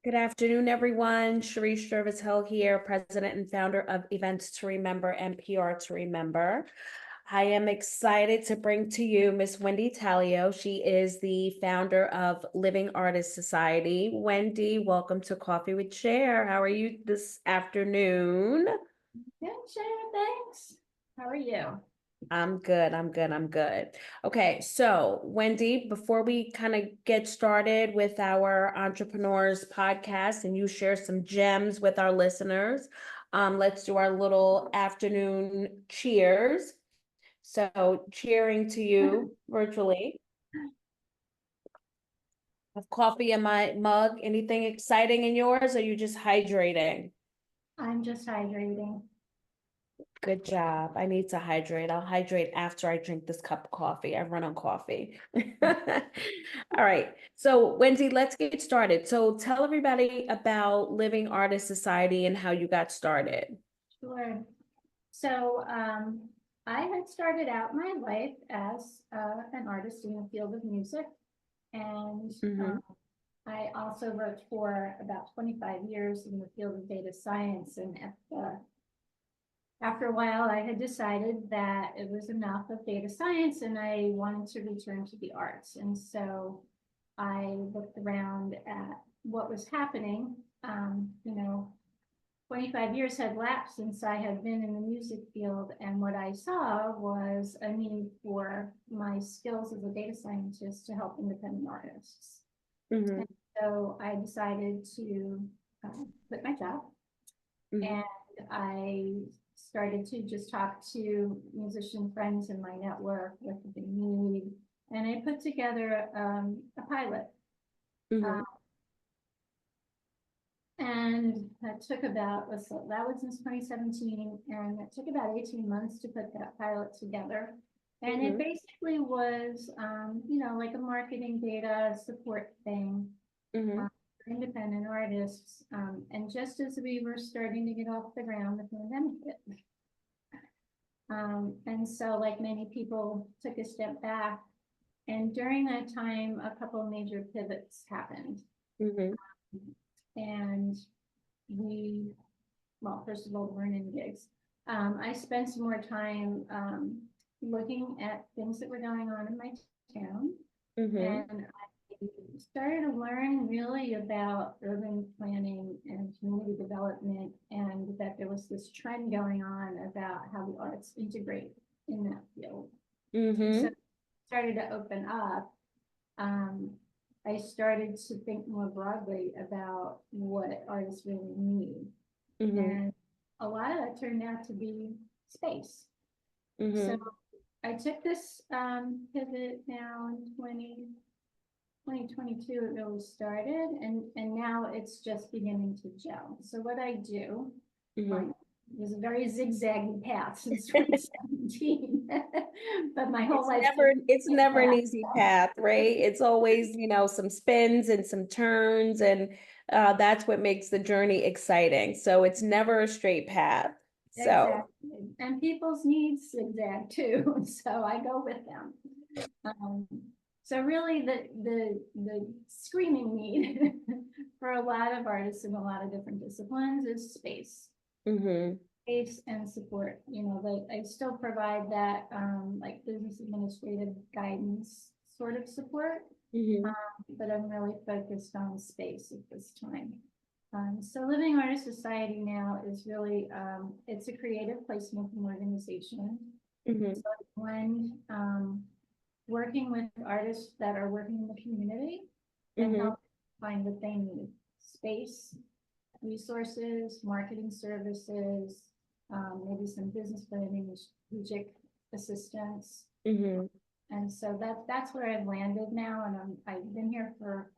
Good afternoon, everyone. Sharice Jervis-Hill here, President and founder of Events to Remember and PR to Remember. I am excited to bring to you Miss Wendy Talio. She is the founder of Living Artists Society. Wendy, welcome to Coffee with Cher. How are you this afternoon? Good, Cher, thanks. How are you? I'm good. I'm good. Okay, so Wendy, before we kind of get started with our entrepreneurs podcast and you share some gems with our listeners, let's do our little afternoon cheers. So, cheering to you virtually. I have coffee in my mug. Anything exciting in yours, or are you just hydrating? I'm just hydrating. Good job. I need to hydrate. I'll hydrate after I drink this cup of coffee. I run on coffee. All right. So, Wendy, let's get started. So, tell everybody about Living Artist Society and how you got started. Sure. So, I had started out my life as an artist in the field of music, and Mm-hmm. I also worked for about 25 years in the field of data science. And after a while, I had decided that it was enough of data science and I wanted to return to the arts. And so I looked around at what was happening. 25 years had lapsed since I had been in the music field, and what I saw was a need for my skills as a data scientist to help independent artists. Mm-hmm. And so I decided to quit my job, Mm-hmm. and I started to just talk to musician friends in my network what they need, and I put together a pilot. Mm-hmm. Um, And that took about, so that was since 2017, and it took about 18 months to put that pilot together. And it Mm-hmm. basically was, like a marketing data support thing Mm-hmm. for independent artists. And just as we were starting to get off the ground, the pandemic hit. And so, like many people, took a step back. And during that time, a couple of major pivots happened. Mm-hmm. And we well, first of all, we weren't in gigs. I spent some more time looking at things that were going on in my town, Mm-hmm. and I started to learn really about urban planning and community development, and that there was this trend going on about how the arts integrate in that field. And so Mm-hmm. it started to open up. Um, I started to think more broadly about what artists really need. Mm-hmm. And a lot of that turned out to be space. So Mm-hmm. I took this pivot now in 2022, it really started, and now it's just beginning to gel. So what I do, Mm-hmm. um, was a very zigzaggy path since 2017, but my whole life. It's never an easy path, right? It's always, some spins and some turns, and that's what makes the journey exciting. So it's never a straight path. So, Exactly. And people's needs zigzag too, so I go with them. Um, so really the screaming need for a lot of artists in a lot of different disciplines is space. mm-hmm. Space and support. That I still provide that like business administrative guidance sort of support, Mm-hmm. um, but I'm really focused on space at this time. So Living Artist Society now is really, it's a creative placemaking organization. Mm-hmm. So when working with artists that are working in the community and Mm-hmm. help find what they need: space, resources, marketing services, maybe some business planning, strategic assistance. Mm-hmm. And so that's where I've landed now, and I've been here for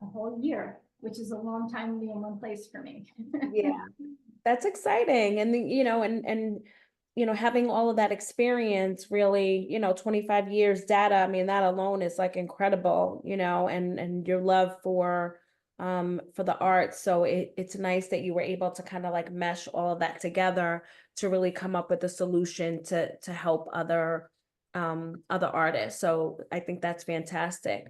a whole year, which is a long time to be in one place for me. Yeah, that's exciting. And having all of that experience really, 25 years data, I mean, that alone is like incredible, and your love for the arts. So it's nice that you were able to kind of like mesh all of that together to really come up with a solution to help other artists. So I think that's fantastic.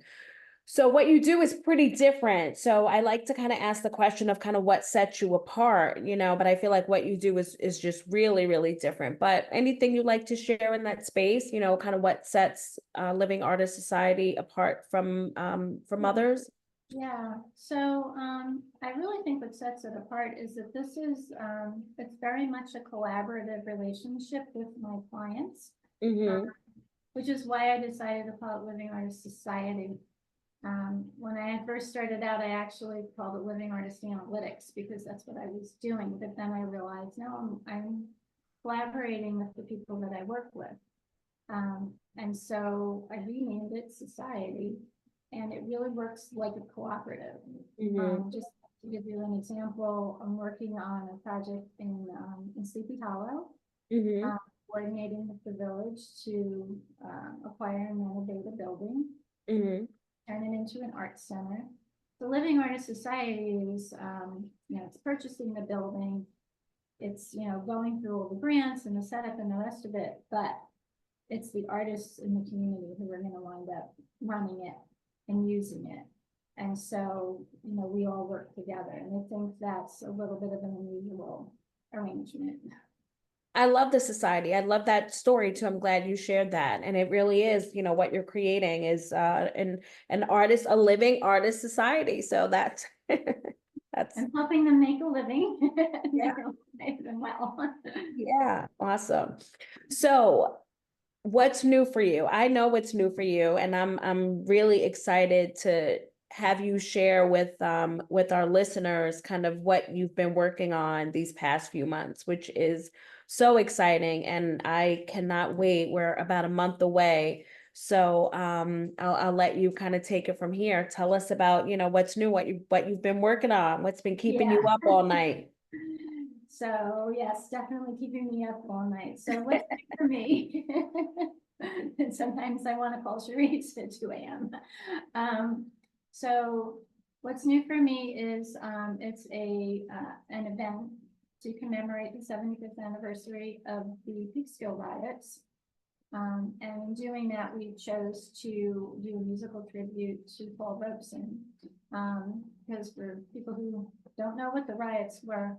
So what you do is pretty different. So I like to kind of ask the question of kind of what sets you apart, but I feel like what you do is just really, really different. But anything you'd like to share in that space, kind of what sets Living Artist Society apart from others? Yeah, so I really think what sets it apart is that this is it's very much a collaborative relationship with my clients, uh, Mm-hmm. which is why I decided to call it Living Artist Society. When I had first started out, I actually called it Living Artist Analytics because that's what I was doing. But then I realized, no, I'm collaborating with the people that I work with. And so I renamed it Society, and it really works like a cooperative. Mm-hmm. Just to give you an example, I'm working on a project in Sleepy Hollow, Mm-hmm. um, coordinating with the village to acquire and renovate a building, Mm-hmm. turn it into an art center. The Living Artist Society is, it's purchasing the building, it's, going through all the grants and the setup and the rest of it, but it's the artists in the community who are gonna wind up running it and using it. And so, we all work together, and I think that's a little bit of an unusual arrangement. I love the society. I love that story too. I'm glad you shared that. And it really is, what you're creating is an artist, a living artist society. So that's that's I'm helping them make a living. yeah, Make them well. yeah, awesome. So what's new for you? I know what's new for you, and I'm really excited to have you share with our listeners kind of what you've been working on these past few months, which is so exciting, and I cannot wait. We're about a month away. So I'll let you kind of take it from here. Tell us about, what's new, what you've been working on, what's been keeping Yeah. you up all night. So yes, definitely keeping me up all night. So what's new for me? And sometimes I want to call Sharice at 2 a.m. So what's new for me is it's an event to commemorate the 75th anniversary of the Peekskill riots. And in doing that, we chose to do a musical tribute to Paul Robeson. Because for people who don't know what the riots were,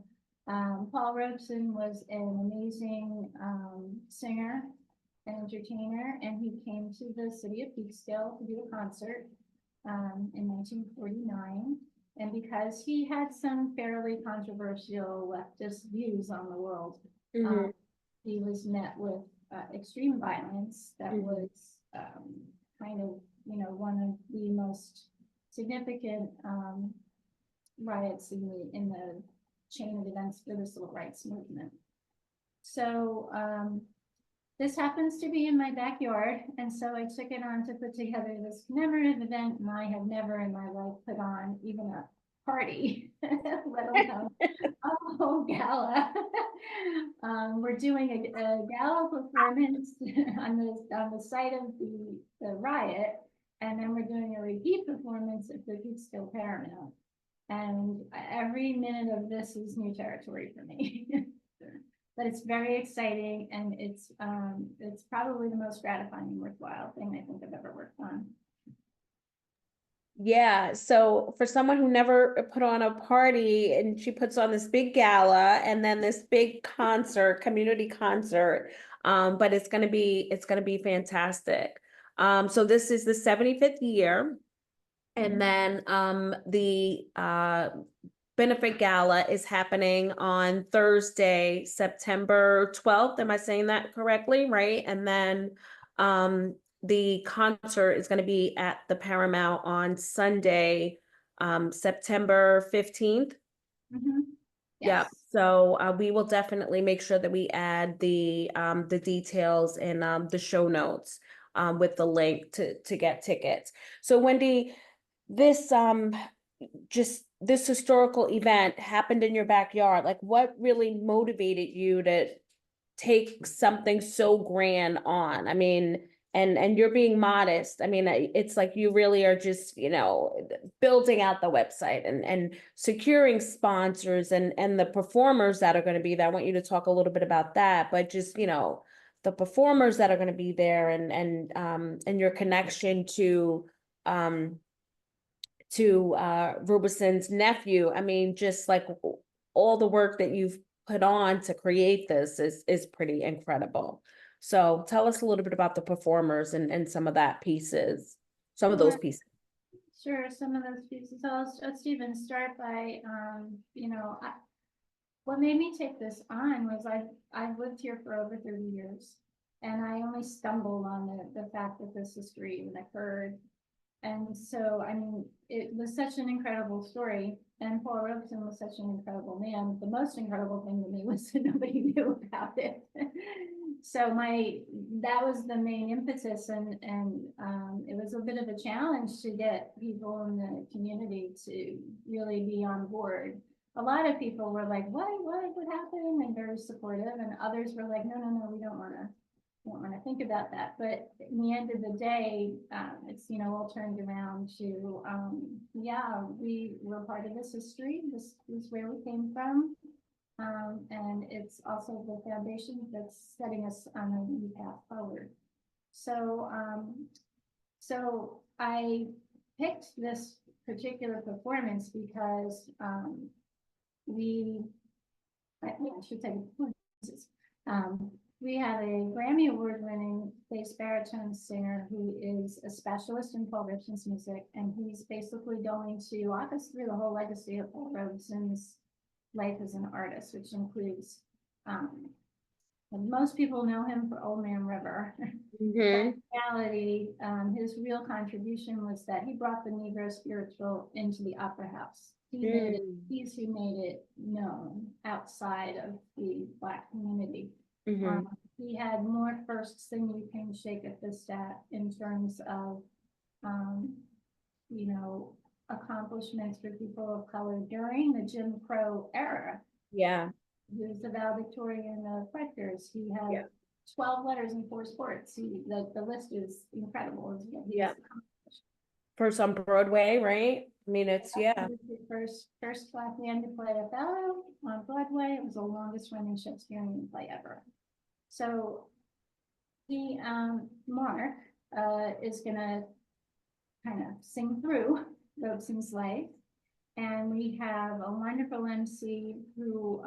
Paul Robeson was an amazing singer and entertainer, and he came to the city of Peekskill to do a concert in 1949. And because he had some fairly controversial leftist views on the world, Mhm, he was met with extreme violence that mhm. was kind of, one of the most significant riots in the chain of events for the civil rights movement. So this happens to be in my backyard, and so I took it on to put together this commemorative event, and I have never in my life put on even a party, let alone a whole gala. We're doing a gala performance on the site of the riot, and then we're doing a repeat performance at the Peekskill Paramount. And every minute of this is new territory for me. But it's very exciting, and it's probably the most gratifying and worthwhile thing I think I've ever worked on. Yeah, so for someone who never put on a party and she puts on this big gala and then this big concert, community concert, but it's gonna be fantastic. So this is the 75th year, and then the benefit gala is happening on Thursday, September 12th. Am I saying that correctly? Right? And then the concert is going to be at the Paramount on Sunday, September 15th. Mhm. Yeah, Yes. so we will definitely make sure that we add the details in the show notes with the link to get tickets. So Wendy, this just this historical event happened in your backyard. Like, what really motivated you to take something so grand on? I mean, and you're being modest. I mean, it's like you really are just, building out the website and securing sponsors and the performers that are going to be there. I want you to talk a little bit about that, but just, the performers that are going to be there and your connection to um to Robeson's nephew. I mean, just like all the work that you've put on to create this is pretty incredible. So tell us a little bit about the performers and some of that pieces, some of those pieces. Sure, some of those pieces. Let's even start by, what made me take this on was I've lived here for over 30 years, and I only stumbled on the fact that this history even occurred. And so, I mean, it was such an incredible story, and Paul Robeson was such an incredible man. The most incredible thing to me was that nobody knew about it. So that was the main impetus, and it was a bit of a challenge to get people in the community to really be on board. A lot of people were like, what happened? And very supportive, and others were like, no, we don't want to think about that. But in the end of the day, it's, all turned around to, yeah, we were part of this history. This is where we came from. And it's also the foundation that's setting us on a new path forward. So, so I picked this particular performance because I should say performances. We have a Grammy Award-winning bass baritone singer who is a specialist in Paul Robeson's music, and he's basically going to walk us through the whole legacy of Paul Robeson's life as an artist, which includes, most people know him for Old Man River. But in reality, his real contribution was that he brought the Negro spiritual into the opera house. He's who made it known outside of the Black community. He had more firsts than you can shake a fist at in terms of, accomplishments for people of color during the Jim Crow era. Yeah. He was the valedictorian of Rutgers. He had 12 letters in 4 sports. The list is incredible. First on Broadway, right? I mean, it's, He was the first Black man to play Othello on Broadway. It was the longest running Shakespearean play ever. So Mark is gonna kind of sing through Robeson's life. And we have a wonderful MC who,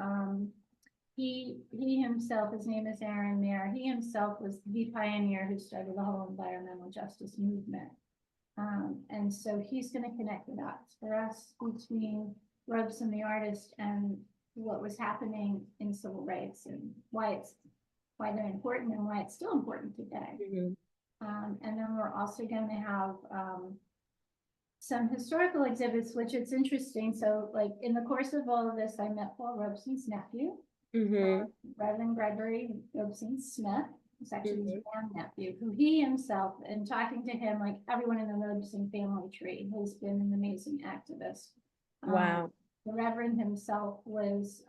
he himself, his name is Aaron Mayer. He himself was the pioneer who started the whole environmental justice movement. And so he's going to connect the dots for us between Robeson, the artist, and what was happening in civil rights and why they're important and why it's still important today. And then we're also going to have some historical exhibits, which it's interesting. So like in the course of all of this, I met Paul Robeson's nephew, Reverend Gregory Robeson Smith. It's actually his grandnephew, who he himself, and talking to him, like everyone in the Robeson family tree, has been an amazing activist. Wow. The Reverend himself was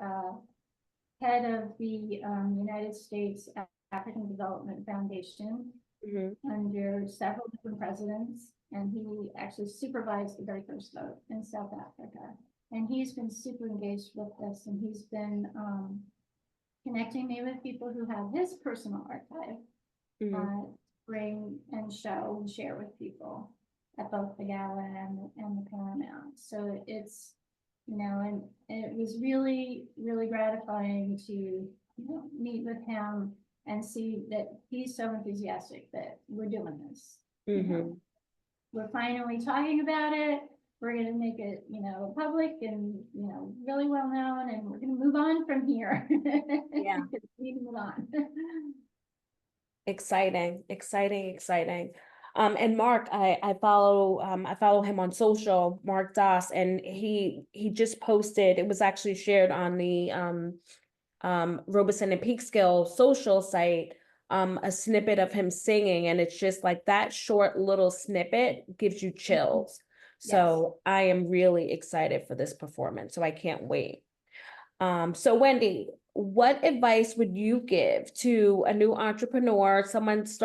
head of the United States African Development Foundation under several different presidents, and he actually supervised the very first vote in South Africa. And he's been super engaged with this, and he's been connecting me with people who have his personal archive, bring and show and share with people at both the gala and the Paramount. So it's, and it was really, really gratifying to meet with him and see that he's so enthusiastic that we're doing this. We're finally talking about it. We're going to make it, public and, really well known, and we're going to move on from here. Yeah. We need to move on. Exciting. And Mark, I follow him on social, Mark Doss, and he just posted, it was actually shared on the Robeson and Peekskill social site, a snippet of him singing, and it's just like that short little snippet gives you chills. So I am really excited for this performance, so I can't wait. So Wendy, what advice would you give to a new entrepreneur,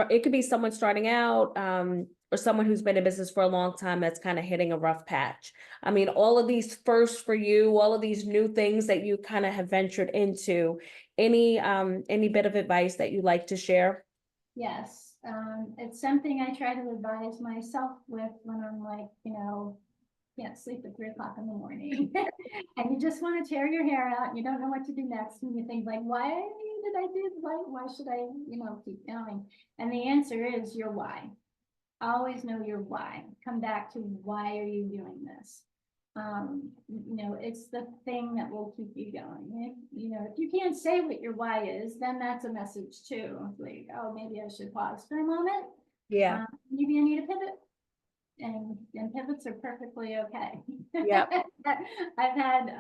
it could be someone starting out, or someone who's been in business for a long time that's kind of hitting a rough patch? I mean, all of these firsts for you, all of these new things that you kind of have ventured into, any bit of advice that you'd like to share? Yes, it's something I try to advise myself with when I'm like, can't sleep at 3 o'clock in the morning. And you just want to tear your hair out and you don't know what to do next. And you think like, why did I do, why should I, keep going? And the answer is your why. Always know your why. Come back to why are you doing this? It's the thing that will keep you going. If you can't say what your why is, then that's a message too. Like, oh, maybe I should pause for a moment. Yeah. Maybe I need a pivot. And pivots are perfectly okay. Yeah. I've had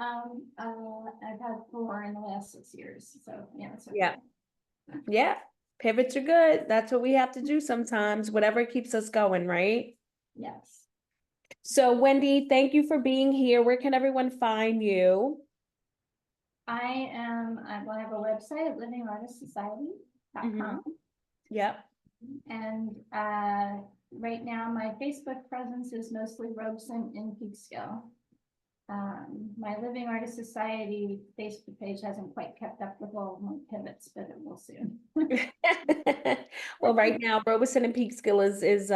4 in the last 6 years. So yeah, it's okay. Yeah. Yeah. Pivots are good. That's what we have to do sometimes, whatever keeps us going, right? Yes. So Wendy, thank you for being here. Where can everyone find you? I will have a website at livingartistsociety.com. Yep. And right now my Facebook presence is mostly Robeson and Peekskill. My Living Artist Society Facebook page hasn't quite kept up with all of my pivots, but it will soon. Well, right now, Robeson and Peekskill is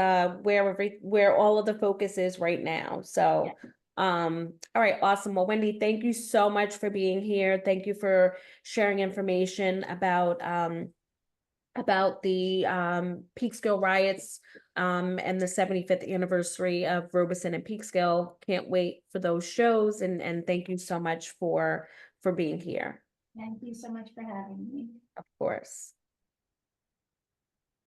where all of the focus is right now. So, all right, awesome. Well, Wendy, thank you so much for being here. Thank you for sharing information about the Peekskill riots and the 75th anniversary of Robeson and Peekskill. Can't wait for those shows, and thank you so much for being here. Thank you so much for having me. Of course.